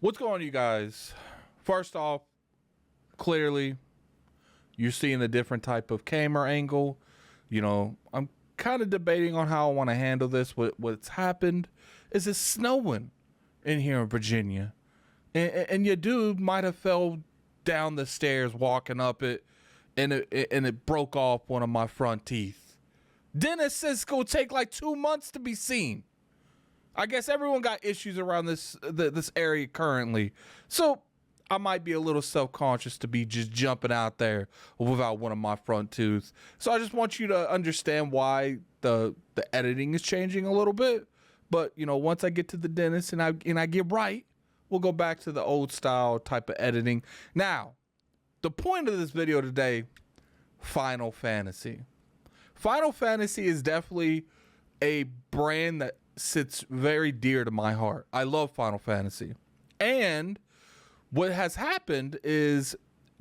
What's going on, you guys? First off, clearly, you're seeing a different type of camera angle. You know, I'm kind of debating on how I want to handle this. What's happened is it's snowing in here in Virginia. And your dude might have fell down the stairs walking up it, and it broke off one of my front teeth. Dentist says it's going to take like 2 months to be seen. I guess everyone got issues around this area currently. So I might be a little self-conscious to be just jumping out there without one of my front teeth. So I just want you to understand why the editing is changing a little bit. But, you know, once I get to the dentist and I get right, we'll go back to the old style type of editing. Now, the point of this video today, Final Fantasy. Final Fantasy is definitely a brand that sits very dear to my heart. I love Final Fantasy. And what has happened is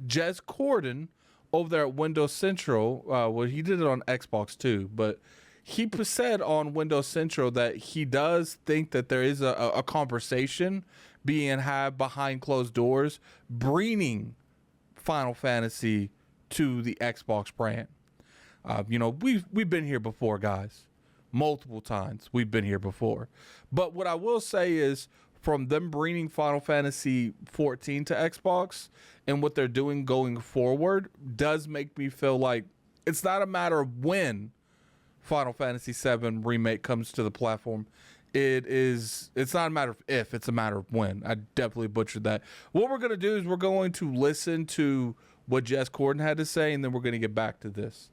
Jez Corden over there at Windows Central, well, he did it on Xbox too, but he said on Windows Central that he does think that there is a conversation being had behind closed doors, bringing Final Fantasy to the Xbox brand. You know, we've been here before, guys. Multiple times we've been here before. But what I will say is, from them bringing Final Fantasy 14 to Xbox and what they're doing going forward does make me feel like it's not a matter of when Final Fantasy 7 Remake comes to the platform. It's not a matter of if, it's a matter of when. I definitely butchered that. What we're going to do is we're going to listen to what Jez Corden had to say, and then we're going to get back to this.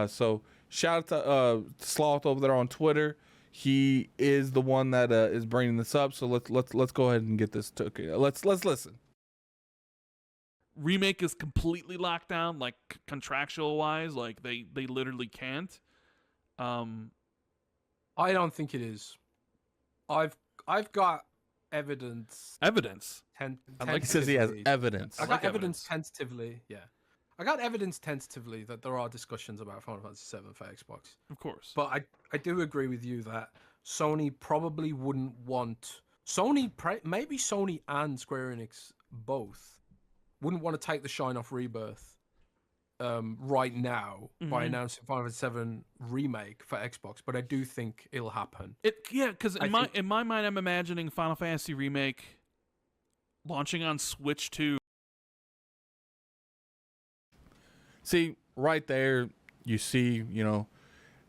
So shout out to Sloth over there on Twitter. He is the one that is bringing this up. So let's go ahead and get this took. Let's listen. Remake is completely locked down, like contractual wise, like they literally can't. I don't think it is. I've got evidence. Evidence. He says he has evidence. I got evidence tentatively. Yeah. I got evidence tentatively that there are discussions about Final Fantasy VII for Xbox. Of course. But I do agree with you that Sony probably wouldn't want... maybe Sony and Square Enix both wouldn't want to take the shine off Rebirth right now by announcing Final Fantasy VII Remake for Xbox. But I do think it'll happen. Because in my mind, I'm imagining Final Fantasy Remake launching on Switch 2. See, right there, you see, you know,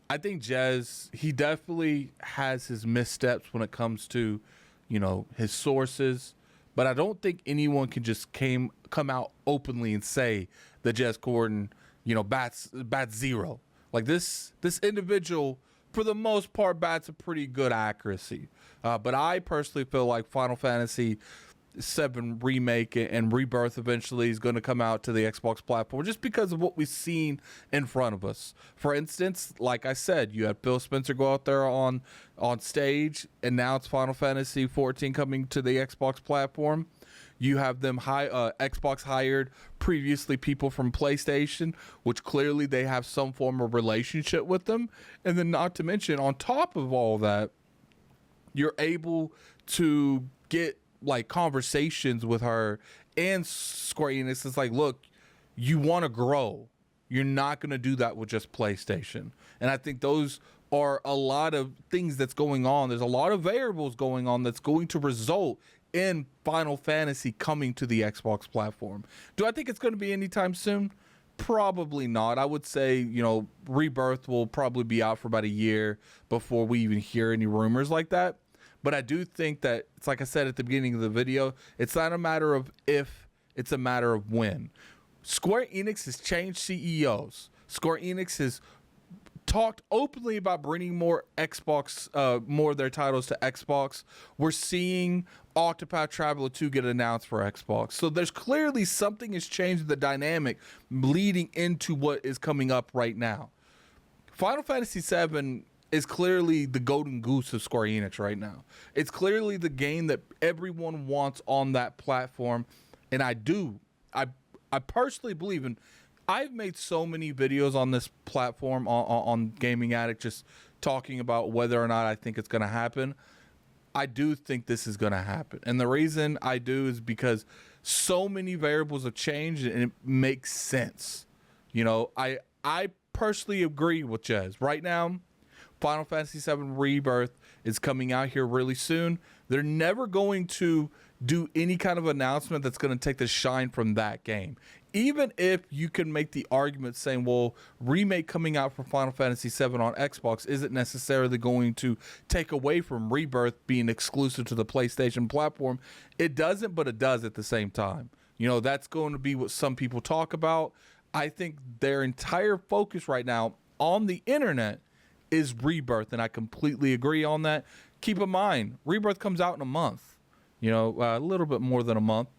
I think Jez, he definitely has his missteps when it comes to, you know, his sources. But I don't think anyone can just come out openly and say that Jez Corden, you know, bats zero. Like this individual, for the most part, bats a pretty good accuracy. But I personally feel like Final Fantasy 7 Remake and Rebirth eventually is going to come out to the Xbox platform just because of what we've seen in front of us. For instance, like I said, you had Phil Spencer go out there on stage, announce Final Fantasy 14 coming to the Xbox platform. You have them Xbox hired previously people from PlayStation, which clearly they have some form of relationship with them. And then not to mention, on top of all that, you're able to get like conversations with her and Square Enix. It's like, look, you want to grow. You're not going to do that with just PlayStation. And I think those are a lot of things that's going on. There's a lot of variables going on that's going to result in Final Fantasy coming to the Xbox platform. Do I think it's going to be anytime soon? Probably not. I would say, you know, Rebirth will probably be out for about a year before we even hear any rumors like that. But I do think that, it's like I said at the beginning of the video, it's not a matter of if, it's a matter of when. Square Enix has changed CEOs. Square Enix has talked openly about bringing more more of their titles to Xbox. We're seeing Octopath Traveler 2 get announced for Xbox. So there's clearly something has changed the dynamic leading into what is coming up right now. Final Fantasy VII is clearly the golden goose of Square Enix right now. It's clearly the game that everyone wants on that platform. And I personally believe in, I've made so many videos on this platform on Gaming Addict just talking about whether or not I think it's going to happen. I do think this is going to happen. And the reason I do is because so many variables have changed and it makes sense. You know, I personally agree with Jez. Right now, Final Fantasy VII Rebirth is coming out here really soon. They're never going to do any kind of announcement that's going to take the shine from that game. Even if you can make the argument saying, well, Remake coming out for Final Fantasy VII on Xbox isn't necessarily going to take away from Rebirth being exclusive to the PlayStation platform. It doesn't, but it does at the same time. You know, that's going to be what some people talk about. I think their entire focus right now on the internet is Rebirth, and I completely agree on that. Keep in mind, Rebirth comes out in a month, you know, a little bit more than a month.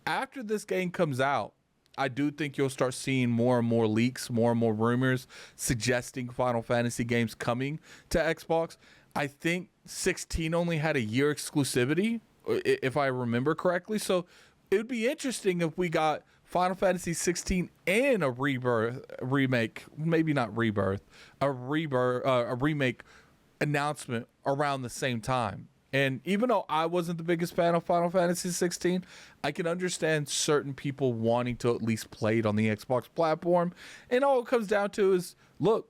After this game comes out, I do think you'll start seeing more and more leaks, more and more rumors suggesting Final Fantasy games coming to Xbox. I think 16 only had a year exclusivity, if I remember correctly. So it would be interesting if we got Final Fantasy 16 and a remake, maybe not Rebirth, a remake announcement around the same time. And even though I wasn't the biggest fan of Final Fantasy 16, I can understand certain people wanting to at least play it on the Xbox platform. And all it comes down to is, look,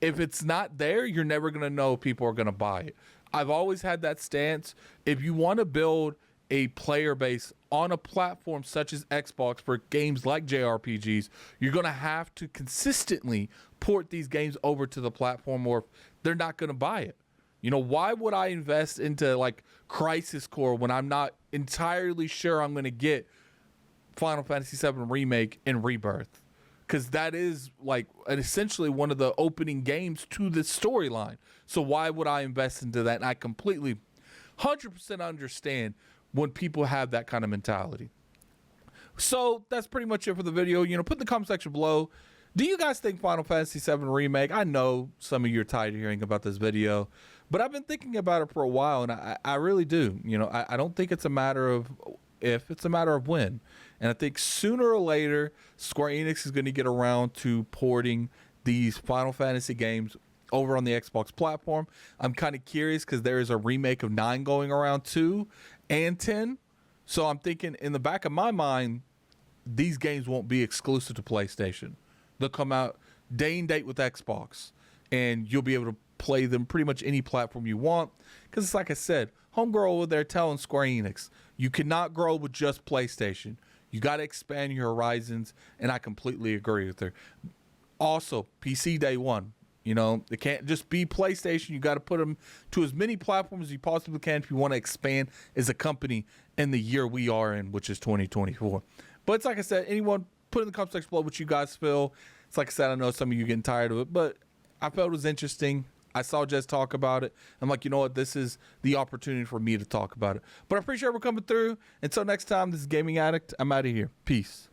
if it's not there, you're never going to know if people are going to buy it. I've always had that stance. If you want to build a player base on a platform such as Xbox for games like JRPGs, you're going to have to consistently port these games over to the platform, or they're not going to buy it. You know, why would I invest into like Crisis Core when I'm not entirely sure I'm going to get Final Fantasy VII Remake and Rebirth? Because that is like essentially one of the opening games to the storyline. So why would I invest into that? And I completely 100% understand when people have that kind of mentality. So that's pretty much it for the video. You know, put in the comment section below, do you guys think Final Fantasy VII Remake? I know some of you are tired of hearing about this video, but I've been thinking about it for a while, and I really do. You know, I don't think it's a matter of if, it's a matter of when. And I think sooner or later, Square Enix is going to get around to porting these Final Fantasy games over on the Xbox platform. I'm kind of curious because there is a remake of 9 going around too, and 10. So I'm thinking in the back of my mind, these games won't be exclusive to PlayStation. They'll come out day and date with Xbox, and you'll be able to play them pretty much any platform you want. Because it's like I said, homegirl over there telling Square Enix, you cannot grow with just PlayStation. You got to expand your horizons, and I completely agree with her. Also, PC day one. You know, it can't just be PlayStation. You got to put them to as many platforms as you possibly can if you want to expand as a company in the year we are in, which is 2024. But it's like I said, anyone put in the comment section below what you guys feel. It's like I said, I know some of you getting tired of it, but I felt it was interesting. I saw Jez talk about it. I'm like, you know what? This is the opportunity for me to talk about it. But I appreciate everyone coming through. Until next time, this is Gaming Addict. I'm out of here. Peace.